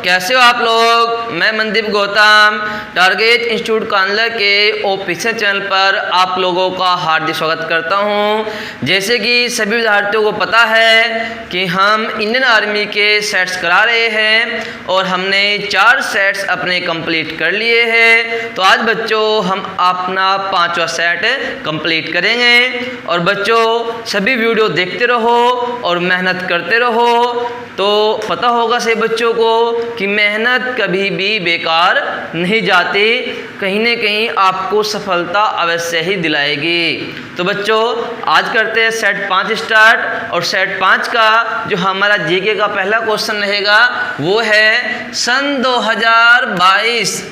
कैसे हो आप लोग। मैं मनदीप गौतम टारगेट इंस्टीट्यूट कानला के ऑफिशियल चैनल पर आप लोगों का हार्दिक स्वागत करता हूं। जैसे कि सभी विद्यार्थियों को पता है कि हम इंडियन आर्मी के सेट्स करा रहे हैं और हमने 4 सेट्स अपने कंप्लीट कर लिए हैं। तो आज बच्चों हम अपना 5वां सेट कंप्लीट करेंगे और बच्चों सभी वीडियो देखते रहो और मेहनत करते रहो। तो पता होगा सभी बच्चों को कि मेहनत कभी भी बेकार नहीं जाती, कहीं न कहीं आपको सफलता अवश्य ही दिलाएगी। तो बच्चों आज करते हैं सेट 5 स्टार्ट। और सेट 5 का जो हमारा जीके का पहला क्वेश्चन रहेगा वो है सन 2022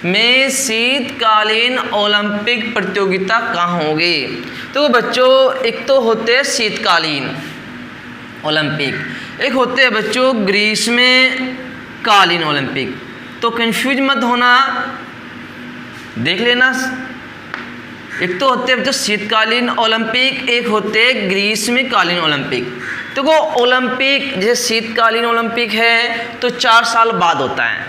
में शीतकालीन ओलंपिक प्रतियोगिता कहाँ होगी। तो बच्चों एक तो होते हैं शीतकालीन ओलंपिक, एक होते हैं बच्चों ग्रीष्मकालीन ओलंपिक। तो कंफ्यूज मत होना, देख लेना। एक तो होते हैं बच्चों शीतकालीन ओलंपिक, एक होते हैं ग्रीष्मकालीन ओलंपिक। तो वो ओलंपिक जैसे शीतकालीन ओलंपिक है तो 4 साल बाद होता है,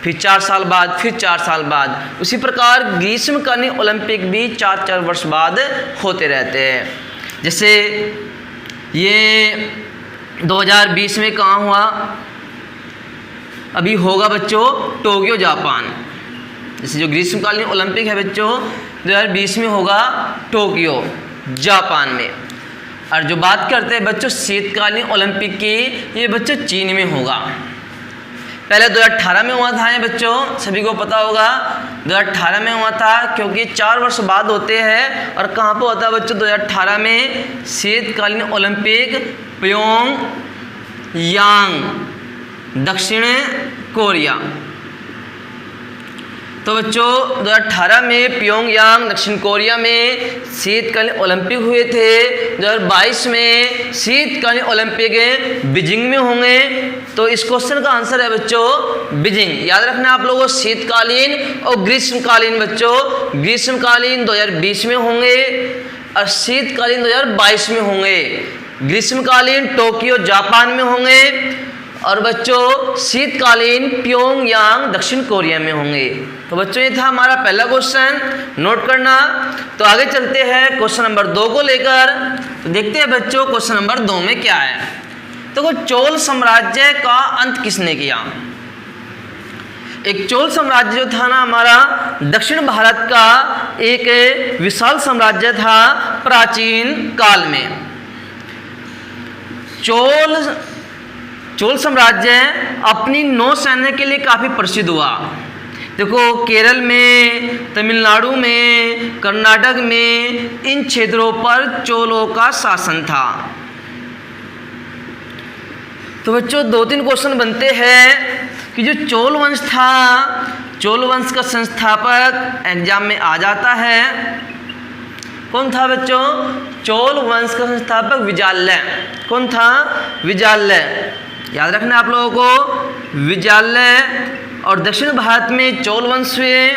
फिर 4 साल बाद, फिर 4 साल बाद। उसी प्रकार ग्रीष्मकालीन ओलंपिक भी 4-4 वर्ष बाद होते रहते हैं। जैसे ये 2020 में कहाँ हुआ, अभी होगा बच्चों टोक्यो जापान। जैसे जो ग्रीष्मकालीन ओलंपिक है बच्चों 2020 में होगा टोक्यो जापान में। और जो बात करते हैं बच्चों शीतकालीन ओलंपिक की, ये बच्चों चीन में होगा। पहले 2018 में हुआ था ये बच्चों, सभी को पता होगा 2018 में हुआ था, क्योंकि 4 वर्ष बाद होते हैं। और कहाँ पर होता है बच्चों 2018 में शीतकालीन ओलंपिक प्योंगयांग दक्षिण कोरिया। तो बच्चों 2018 में प्योंगयांग दक्षिण कोरिया में शीतकालीन ओलंपिक हुए थे। 2022 में शीतकालीन ओलंपिक बीजिंग में होंगे। तो इस क्वेश्चन का आंसर है बच्चों बीजिंग। याद रखना आप लोगों शीतकालीन और ग्रीष्मकालीन। बच्चों ग्रीष्मकालीन 2020 में होंगे और शीतकालीन 2022 में होंगे। ग्रीष्मकालीन टोक्यो जापान में होंगे और बच्चों शीतकालीन प्योंगयांग दक्षिण कोरिया में होंगे। तो बच्चों ये था हमारा पहला क्वेश्चन, नोट करना। तो आगे चलते हैं क्वेश्चन नंबर 2 को लेकर। तो देखते हैं बच्चों क्वेश्चन नंबर 2 में क्या है। तो चोल साम्राज्य का अंत किसने किया। एक चोल साम्राज्य जो था ना हमारा दक्षिण भारत का एक विशाल साम्राज्य था प्राचीन काल में। चोल साम्राज्य अपनी नौसेना के लिए काफ़ी प्रसिद्ध हुआ। देखो केरल में, तमिलनाडु में, कर्नाटक में, इन क्षेत्रों पर चोलों का शासन था। तो बच्चों 2-3 क्वेश्चन बनते हैं कि जो चोल वंश था, चोल वंश का संस्थापक एग्जाम में आ जाता है। कौन था बच्चों, चोल वंश का संस्थापक विजाल्य। कौन था, विजाल्य। याद रखना आप लोगों को विजाल्य। और दक्षिण भारत में चोल वंश हुए।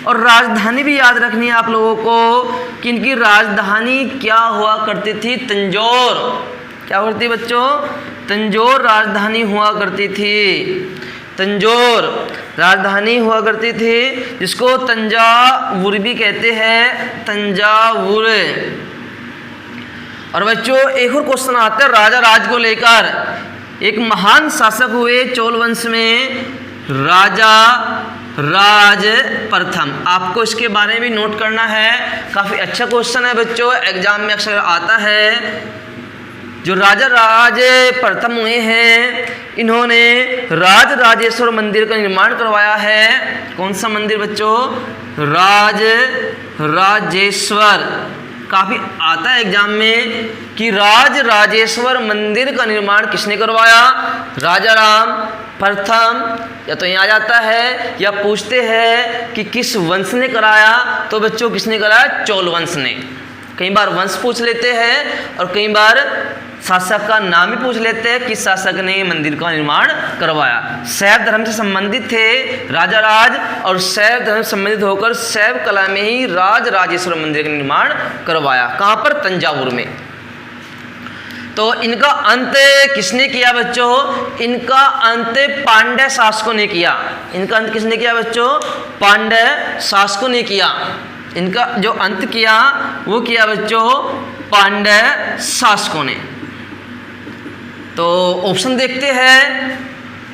और राजधानी भी याद रखनी है आप लोगों को कि इनकी राजधानी क्या हुआ करती थी, तंजौर। क्या करती थी बच्चों, तंजौर राजधानी हुआ करती थी। तंजौर राजधानी हुआ करती थी, जिसको तंजावुर भी कहते हैं, तंजावुर। और बच्चों एक और क्वेश्चन आता है राजा राज को लेकर। एक महान शासक हुए चोल वंश में, राजा राज प्रथम। आपको इसके बारे में भी नोट करना है, काफ़ी अच्छा क्वेश्चन है बच्चों, एग्जाम में अक्सर आता है। जो राजा राज प्रथम हुए हैं, इन्होंने राज राजेश्वर मंदिर का निर्माण करवाया है। कौन सा मंदिर बच्चों, राज राजेश्वर। काफ़ी आता है एग्जाम में कि राज राजेश्वर मंदिर का निर्माण किसने करवाया, राजा राम प्रथम। या तो यहाँ आ जाता है या पूछते हैं कि किस वंश ने कराया, तो बच्चों किसने कराया, चोल वंश ने। कई बार वंश पूछ लेते हैं और कई बार शासक का नाम ही पूछ लेते हैं कि शासक ने मंदिर का निर्माण करवाया। शैव धर्म से संबंधित थे राजा राज, और शैव धर्म से संबंधित होकर शैव कला में ही राज राजेश्वर मंदिर का निर्माण करवाया। कहाँ पर, तंजावुर में। तो इनका अंत किसने किया बच्चों? इनका अंत पांड्य शासकों ने किया। इनका अंत किसने किया बच्चों? पांड्य शासकों ने किया। इनका जो अंत किया वो किया बच्चों पांड्य शासकों ने। तो ऑप्शन देखते हैं।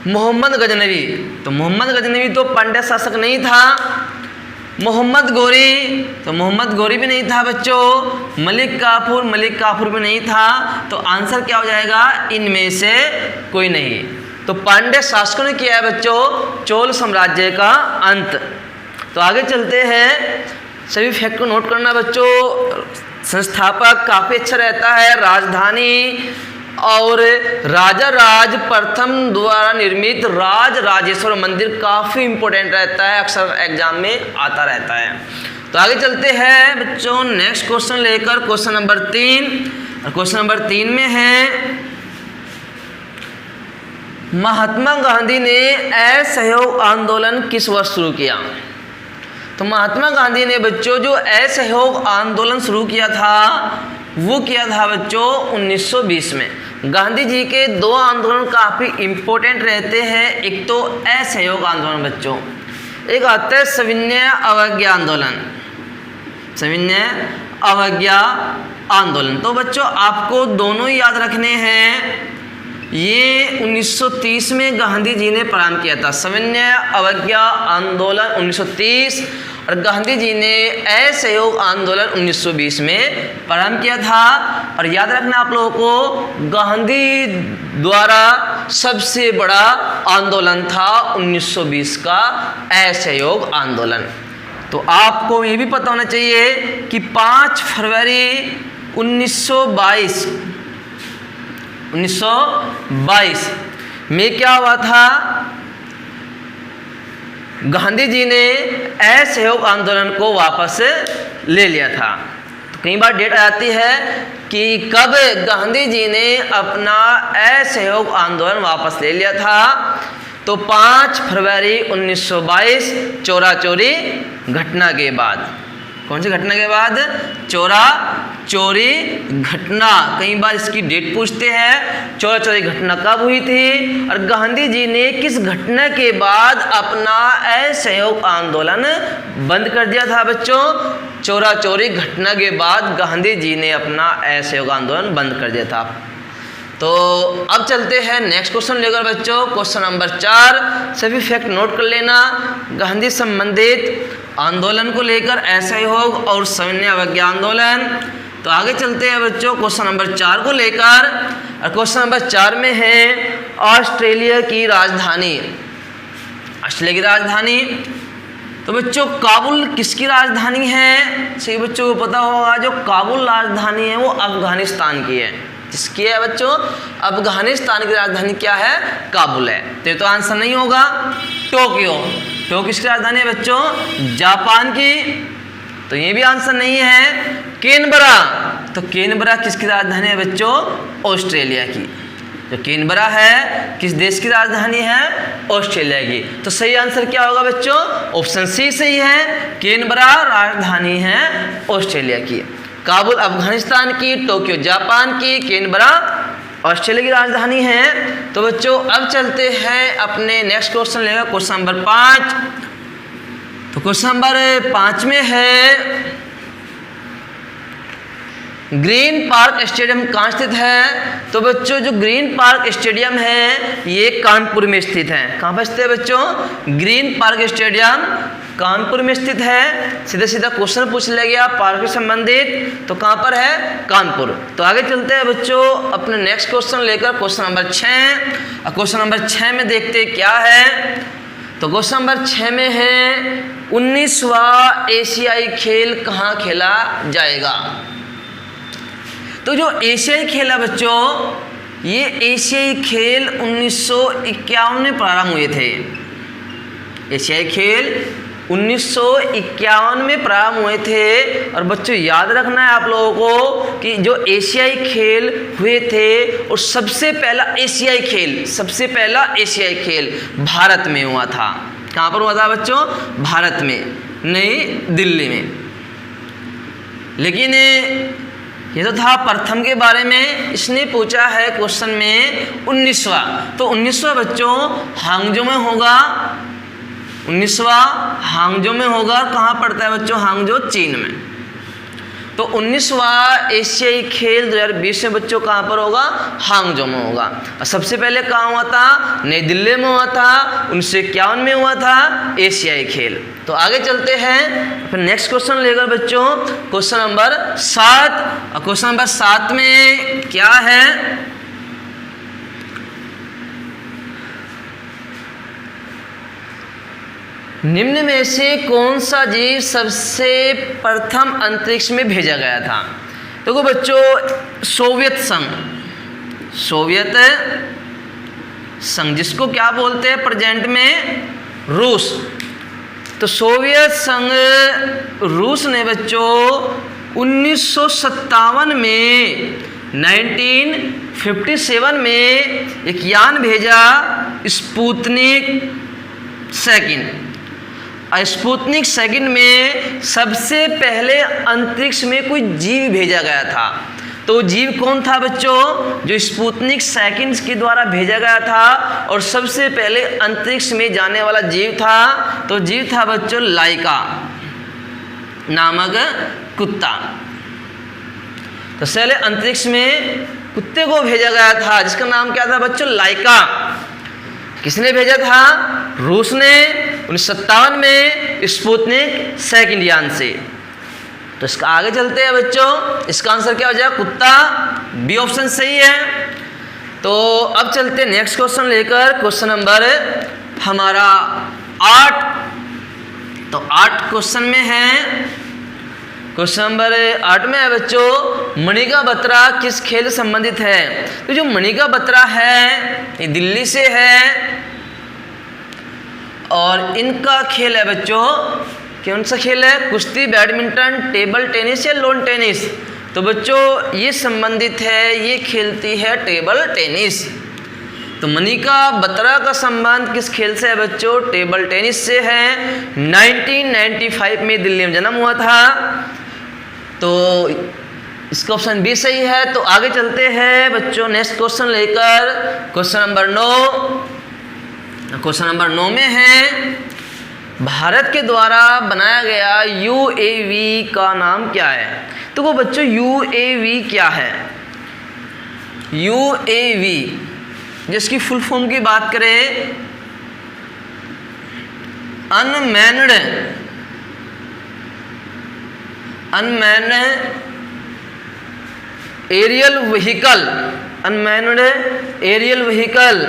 मोहम्मद गजनवी, तो मोहम्मद गजनवी तो पांड्य शासक नहीं था। मोहम्मद गोरी, तो मोहम्मद गोरी भी नहीं था बच्चों। मलिक काफूर भी नहीं था। तो आंसर क्या हो जाएगा? इनमें से कोई नहीं। तो पांड्य शासकों ने किया है बच्चों चोल साम्राज्य का अंत। तो आगे चलते हैं। सभी फैक्ट को नोट करना बच्चों। संस्थापक काफ़ी अच्छा रहता है। राजधानी और राजा राज प्रथम द्वारा निर्मित राज राजेश्वर मंदिर काफ़ी इंपॉर्टेंट रहता है, अक्सर एग्जाम में आता रहता है। तो आगे चलते हैं बच्चों नेक्स्ट क्वेश्चन लेकर, क्वेश्चन नंबर 3। और क्वेश्चन नंबर 3 में है महात्मा गांधी ने असहयोग आंदोलन किस वर्ष शुरू किया? तो महात्मा गांधी ने बच्चों जो असहयोग आंदोलन शुरू किया था वो किया था बच्चों 1920 में। गांधी जी के दो आंदोलन काफ़ी इम्पोर्टेंट रहते हैं। एक तो असहयोग आंदोलन बच्चों, एक आता है सविनय अवज्ञा आंदोलन। सविनय अवज्ञा आंदोलन, तो बच्चों आपको दोनों ही याद रखने हैं। ये 1930 में गांधी जी ने प्रारंभ किया था सविनय अवज्ञा आंदोलन 1930, और गांधी जी ने असहयोग आंदोलन 1920 में प्रारंभ किया था। और याद रखना आप लोगों को गांधी द्वारा सबसे बड़ा आंदोलन था 1920 का असहयोग आंदोलन। तो आपको ये भी पता होना चाहिए कि 5 फरवरी 1922 में क्या हुआ था? गांधी जी ने असहयोग आंदोलन को वापस ले लिया था। तो कई बार डेट आ जाती है कि कब गांधी जी ने अपना असहयोग आंदोलन वापस ले लिया था। तो 5 फरवरी 1922 चौरा चोरी घटना के बाद। कौन सी घटना के बाद? चौरा चोरी घटना। कई बार इसकी डेट पूछते हैं। चौरा चोरी घटना कब हुई थी और गांधी जी ने किस घटना के बाद अपना असहयोग आंदोलन बंद कर दिया था बच्चों? चौरा चोरी घटना के बाद गांधी जी ने अपना असहयोग आंदोलन बंद कर दिया था। तो अब चलते हैं नेक्स्ट क्वेश्चन लेकर बच्चों, क्वेश्चन नंबर 4। सभी फैक्ट नोट कर लेना। गांधी संबंधित आंदोलन को लेकर असहयोग और सविनय अवज्ञा आंदोलन। तो आगे चलते हैं बच्चों क्वेश्चन नंबर 4 को लेकर। और क्वेश्चन नंबर 4 में है ऑस्ट्रेलिया की राजधानी। ऑस्ट्रेलिया की राजधानी, तो बच्चों काबुल किसकी राजधानी है? सही बच्चों को पता होगा जो काबुल राजधानी है वो अफगानिस्तान की है। किसकी है बच्चों? अफगानिस्तान की राजधानी क्या है? काबुल है। तो ये तो आंसर नहीं होगा। टोक्यो, टोक्यो किसकी राजधानी है बच्चों? जापान की। तो ये भी आंसर नहीं है। कैनबरा, तो कैनबरा किसकी राजधानी है बच्चों? ऑस्ट्रेलिया की। जो कैनबरा है किस देश की राजधानी है? ऑस्ट्रेलिया की। तो सही आंसर क्या होगा बच्चों? ऑप्शन सी सही है। कैनबरा राजधानी है ऑस्ट्रेलिया की। काबुल अफगानिस्तान की, टोक्यो जापान की, कैनबरा ऑस्ट्रेलिया की राजधानी है। तो बच्चों अब चलते हैं अपने नेक्स्ट क्वेश्चन लेकर, क्वेश्चन नंबर 5। तो क्वेश्चन नंबर 5 में है ग्रीन पार्क स्टेडियम कहाँ स्थित है? तो बच्चों जो ग्रीन पार्क स्टेडियम है ये कानपुर में स्थित है। कहाँ पर स्थित है बच्चों? ग्रीन पार्क स्टेडियम कानपुर में स्थित है। सीधा सीधा क्वेश्चन पूछ लिया गया पार्क से संबंधित, तो कहाँ पर है? कानपुर। तो आगे चलते हैं बच्चों अपने नेक्स्ट क्वेश्चन लेकर, क्वेश्चन नंबर 6। और क्वेश्चन नंबर 6 में देखते क्या है। तो क्वेश्चन नंबर 6 में है 19वां एशियाई खेल कहाँ खेला जाएगा? तो जो एशियाई खेल है बच्चों, ये एशियाई खेल 1951 में प्रारंभ हुए थे। एशियाई खेल 1951 में प्रारंभ हुए थे। और बच्चों याद रखना है आप लोगों को कि जो एशियाई खेल हुए थे और सबसे पहला एशियाई खेल भारत में हुआ था। कहाँ पर हुआ था बच्चों? भारत में, नई दिल्ली में। लेकिन ये तो था प्रथम के बारे में। इसने पूछा है क्वेश्चन में 19वां, तो 19वां बच्चों हांगजो में होगा। 19वां हांगजो में होगा। कहाँ पड़ता है बच्चों? हांगजो, चीन में। तो 19वां एशियाई खेल 2020 में बच्चों कहाँ पर होगा? हांगजो में होगा। और सबसे पहले कहाँ हुआ था? नई दिल्ली में हुआ था। 1951 में हुआ था एशियाई खेल। तो आगे चलते हैं फिर नेक्स्ट क्वेश्चन लेकर बच्चों, क्वेश्चन नंबर 7। और क्वेश्चन नंबर 7 में क्या है? निम्न में से कौन सा जीव सबसे प्रथम अंतरिक्ष में भेजा गया था? देखो बच्चों, सोवियत संघ जिसको क्या बोलते हैं प्रेजेंट में? रूस। तो सोवियत संघ रूस ने बच्चों 1957 में 1957 में एक यान भेजा, स्पुतनिक सेकंड। स्पुतनिक सेकंड में सबसे पहले अंतरिक्ष में कोई जीव भेजा गया था। तो जीव कौन था बच्चों? जो स्पुतनिक सेकंड के द्वारा भेजा गया था और सबसे पहले अंतरिक्ष में जाने वाला जीव था। तो जीव था बच्चों लाइका नामक कुत्ता। तो पहले अंतरिक्ष में कुत्ते को भेजा गया था जिसका नाम क्या था बच्चों? लाइका। किसने भेजा था? रूस ने 1957 में स्पुतनिक सेकंड यान से। तो इसका आगे चलते हैं बच्चों, इसका आंसर क्या हो जाएगा? कुत्ता। बी ऑप्शन सही है। तो अब चलते हैं नेक्स्ट क्वेश्चन लेकर, क्वेश्चन नंबर हमारा 8। तो 8 क्वेश्चन में है, क्वेश्चन नंबर 8 में है बच्चों, मणिका बत्रा किस खेल से संबंधित है? तो जो मणिका बत्रा है ये दिल्ली से है और इनका खेल है बच्चों, कौन सा खेल है? कुश्ती, बैडमिंटन, टेबल टेनिस या लॉन टेनिस? तो बच्चों ये संबंधित है, ये खेलती है टेबल टेनिस। तो मणिका बत्रा का संबंध किस खेल से है बच्चों? टेबल टेनिस से है। 1995 में दिल्ली में जन्म हुआ था। तो इसका ऑप्शन बी सही है। तो आगे चलते हैं बच्चों नेक्स्ट क्वेश्चन लेकर, क्वेश्चन नंबर 9। क्वेश्चन नंबर 9 में है, भारत के द्वारा बनाया गया यूएवी का नाम क्या है? तो वो बच्चों यूएवी क्या है? यूएवी जिसकी फुल फॉर्म की बात करें, unmanned aerial vehicle. Unmanned aerial vehicle.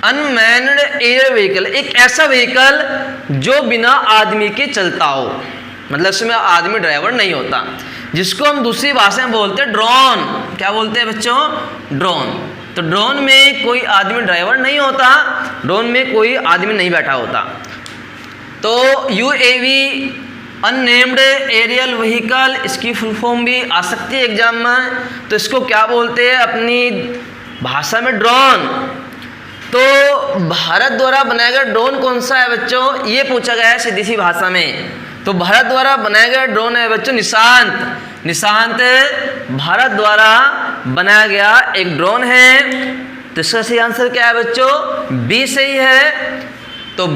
Unmanned air vehicle एक ऐसा व्हीकल जो बिना आदमी के चलता हो, मतलब इसमें आदमी ड्राइवर नहीं होता, जिसको हम दूसरी भाषा में बोलते हैं ड्रोन। क्या बोलते हैं बच्चों? ड्रोन। तो ड्रोन में कोई आदमी ड्राइवर नहीं होता, ड्रोन में कोई आदमी नहीं बैठा होता। तो यूएवी अननेम्ड एरियल व्हीकल, इसकी फुल फॉर्म भी आ सकती है एग्जाम में। तो इसको क्या बोलते हैं अपनी भाषा में? ड्रोन। तो भारत द्वारा बनाया गया ड्रोन कौन सा है बच्चों? ये पूछा गया है सीधी सी भाषा में। तो भारत द्वारा बनाया गया ड्रोन है बच्चों निशांत। निशांत भारत द्वारा बनाया गया एक ड्रोन है। तो इसका सही आंसर क्या है बच्चों? बी सही है। तो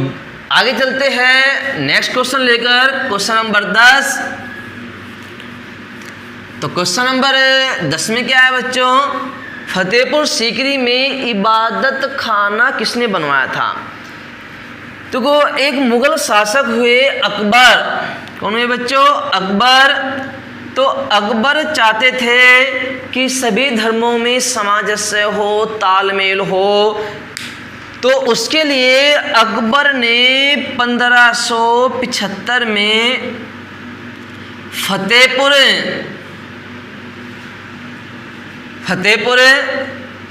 आगे चलते हैं नेक्स्ट क्वेश्चन लेकर, क्वेश्चन नंबर 10। तो क्वेश्चन नंबर 10 में क्या है बच्चों? फतेहपुर सीकरी में इबादत खाना किसने बनवाया था? तो वो एक मुगल शासक हुए अकबर। कौन हुए बच्चों? अकबर। तो अकबर चाहते थे कि सभी धर्मों में सामंजस्य हो, तालमेल हो। तो उसके लिए अकबर ने 1575 में फतेहपुर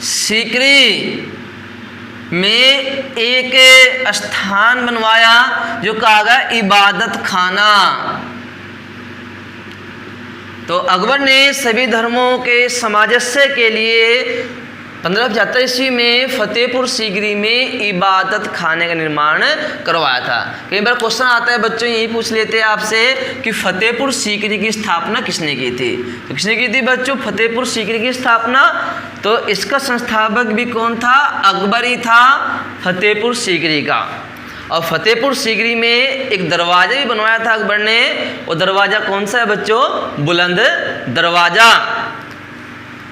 सीकरी में एक स्थान बनवाया जो कहा गया इबादत खाना। तो अकबर ने सभी धर्मों के सामंजस्य के लिए 1575 ईस्वी में फतेहपुर सीकरी में इबादत खाने का निर्माण करवाया था। कई बार क्वेश्चन आता है बच्चों, यही पूछ लेते हैं आपसे कि फतेहपुर सीकरी की स्थापना किसने की थी। तो किसने की थी बच्चों फतेहपुर सीकरी की स्थापना? तो इसका संस्थापक भी कौन था? अकबर ही था फतेहपुर सीकरी का। और फतेहपुर सीकरी में एक दरवाजा भी बनवाया था अकबर ने। वो दरवाजा कौन सा है बच्चों? बुलंद दरवाजा।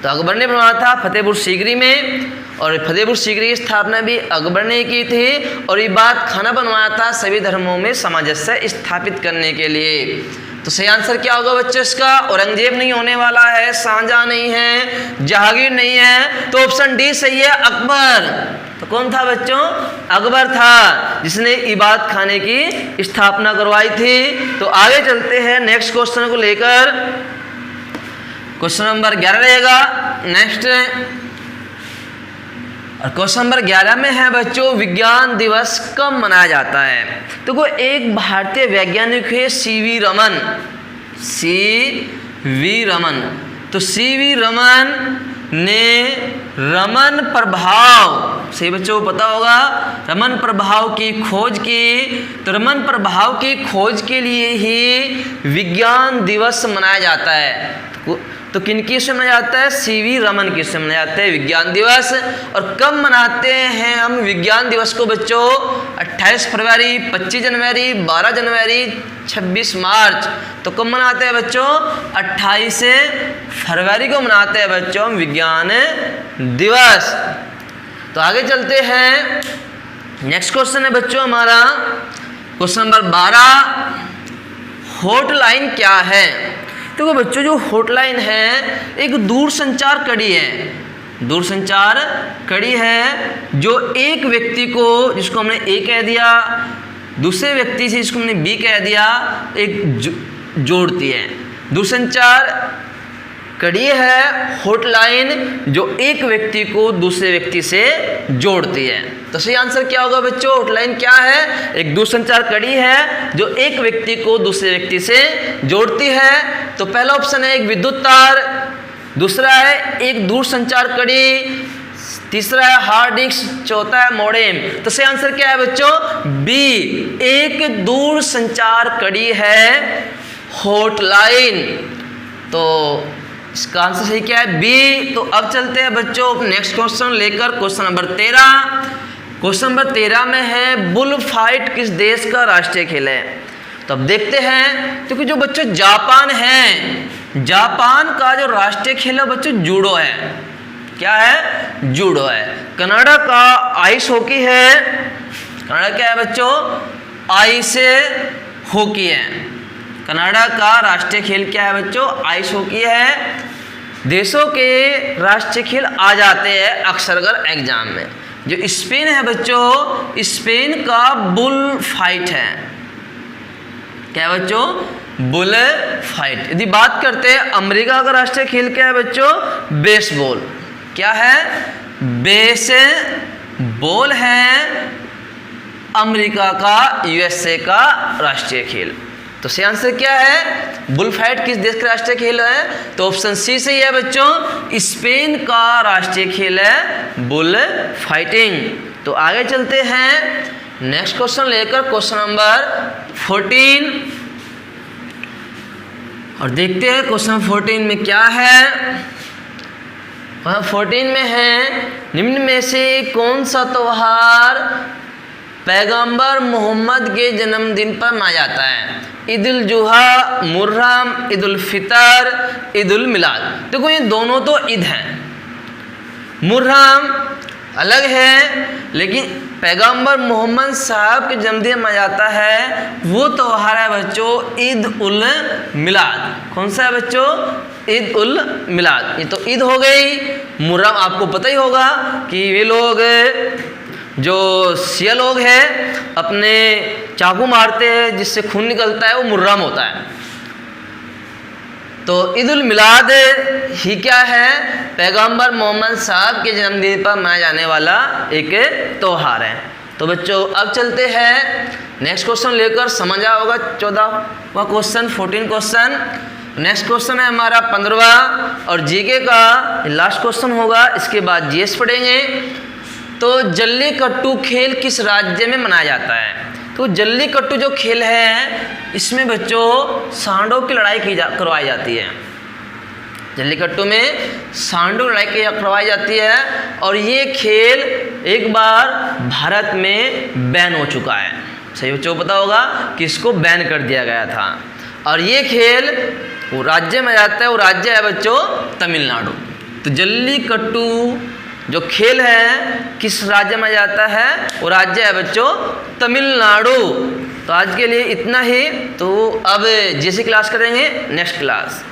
तो अकबर ने बनवाया था फतेहपुर सीकरी में, और फतेहपुर सीकरी की स्थापना भी अकबर ने की थी। और इबादत खाना बनवाया था सभी धर्मों में सामंजस्य स्थापित करने के लिए। तो सही आंसर क्या होगा बच्चों इसका? औरंगजेब नहीं होने वाला है, शाहजहां नहीं है, जहांगीर नहीं है, तो ऑप्शन डी सही है, अकबर। तो कौन था बच्चों? अकबर था जिसने इबादत खाने की स्थापना करवाई थी। तो आगे चलते हैं नेक्स्ट क्वेश्चन को लेकर। क्वेश्चन नंबर 11 रहेगा नेक्स्ट। और क्वेश्चन नंबर 11 में है बच्चों, विज्ञान दिवस कब मनाया जाता है? तो कोई एक भारतीय वैज्ञानिक है सीवी रमन। सीवी रमन। तो सीवी रमन ने रमन प्रभाव, सही बच्चों को पता होगा, रमन प्रभाव की खोज की। तो रमन प्रभाव की खोज के लिए ही विज्ञान दिवस मनाया जाता है। तो किनकी से मनाया जाता है? सीवी रमन की से मनाया जाता है विज्ञान दिवस। और कब मनाते हैं हम विज्ञान दिवस को बच्चों? 28 फरवरी, 25 जनवरी, 12 जनवरी, 26 मार्च। तो कब मनाते हैं बच्चों? 28 फरवरी को मनाते हैं बच्चों हम विज्ञान दिवस। तो आगे चलते हैं। नेक्स्ट क्वेश्चन है बच्चों हमारा क्वेश्चन नंबर 12, हॉटलाइन क्या है? तो बच्चों जो हॉटलाइन है एक दूरसंचार कड़ी है। दूरसंचार कड़ी है जो एक व्यक्ति को, जिसको हमने ए कह दिया, दूसरे व्यक्ति से जिसको हमने बी कह दिया, एक जोड़ती है। दूरसंचार कड़ी है हॉटलाइन जो एक व्यक्ति को दूसरे व्यक्ति से जोड़ती है। तो सही आंसर क्या होगा बच्चों? हॉटलाइन क्या है? एक दूरसंचार कड़ी है जो एक व्यक्ति को दूसरे व्यक्ति से जोड़ती है। तो पहला ऑप्शन है एक विद्युत तार, दूसरा है एक दूरसंचार कड़ी, तीसरा है हार्ड डिस्क, चौथा है मॉडेम। तो सही आंसर क्या है बच्चों? बी, एक दूरसंचार कड़ी है हॉटलाइन। तो इसका आंसर सही क्या है? बी। तो अब चलते हैं बच्चों नेक्स्ट क्वेश्चन लेकर, क्वेश्चन नंबर 13। क्वेश्चन नंबर 13 में है बुल फाइट किस देश का राष्ट्रीय खेल है? तो अब देखते हैं। क्योंकि जो बच्चों जापान है, जापान का जो राष्ट्रीय खेल है बच्चों जूडो है। क्या है? जूडो है। कनाडा का आइस हॉकी है। कनाडा क्या है बच्चों? आइस हॉकी है। कनाडा का राष्ट्रीय खेल क्या है बच्चों? आइस हॉकी है। देशों के राष्ट्रीय खेल आ जाते हैं अक्सर अगर एग्जाम में। जो स्पेन है बच्चों, स्पेन का बुल फाइट है। क्या है बच्चों? Bull fight. यदि बात करते हैं अमेरिका का राष्ट्रीय खेल क्या है बच्चों? बेसबॉल। क्या है? बेसबॉल है अमेरिका का, यूएसए का राष्ट्रीय खेल। तो सही आंसर क्या है? बुल फाइट किस देश का राष्ट्रीय खेल है? तो ऑप्शन सी सही है बच्चों, स्पेन का राष्ट्रीय खेल है बुल फाइटिंग। तो आगे चलते हैं नेक्स्ट क्वेश्चन लेकर, क्वेश्चन नंबर 14। और देखते हैं क्वेश्चन 14 में क्या है। 14 में है निम्न में से कौन सा त्योहार पैगंबर मोहम्मद के जन्मदिन पर मनाया जाता है? ईद उल जुहा, मुहर्रम, ईद उल फितर, ईद उल मिलाद। देखो ये दोनों तो ईद हैं। मुहर्रम अलग है, लेकिन पैगंबर मोहम्मद साहब के जन्मदिन मनाया जाता है वो त्योहार है बच्चों ईद उल मिलाद। कौन सा है बच्चों? ईद उल मिलाद। ये तो ईद हो गई। मुहर्रम आपको पता ही होगा कि वे लोग जो शिया लोग हैं अपने चाकू मारते हैं जिससे खून निकलता है, वो मुहर्रम होता है। तो ईद उल मिलाद ही क्या है? पैगंबर मोहम्मद साहब के जन्मदिन पर मनाया जाने वाला एक त्योहार है। तो बच्चों अब चलते हैं नेक्स्ट क्वेश्चन लेकर, समझा होगा 14वां क्वेश्चन 14 क्वेश्चन। नेक्स्ट क्वेश्चन है हमारा 15वां और जीके का लास्ट क्वेश्चन होगा। इसके बाद जीएस पढ़ेंगे। तो जल्लीकट्टू खेल किस राज्य में मनाया जाता है? तो जल्लीकट्टू जो खेल है इसमें बच्चों सांडों की लड़ाई करवाई जाती है। जल्लीकट्टू में सांडों की लड़ाई करवाई जाती है और ये खेल एक बार भारत में बैन हो चुका है। सही बच्चों को पता होगा कि इसको बैन कर दिया गया था। और ये खेल वो राज्य में जाता है, वो राज्य है बच्चों तमिलनाडु। तो जल्लीकट्टू जो खेल है किस राज्य में जाता है? वो राज्य है बच्चों तमिलनाडु। तो आज के लिए इतना ही। तो अब जैसे क्लास करेंगे नेक्स्ट क्लास।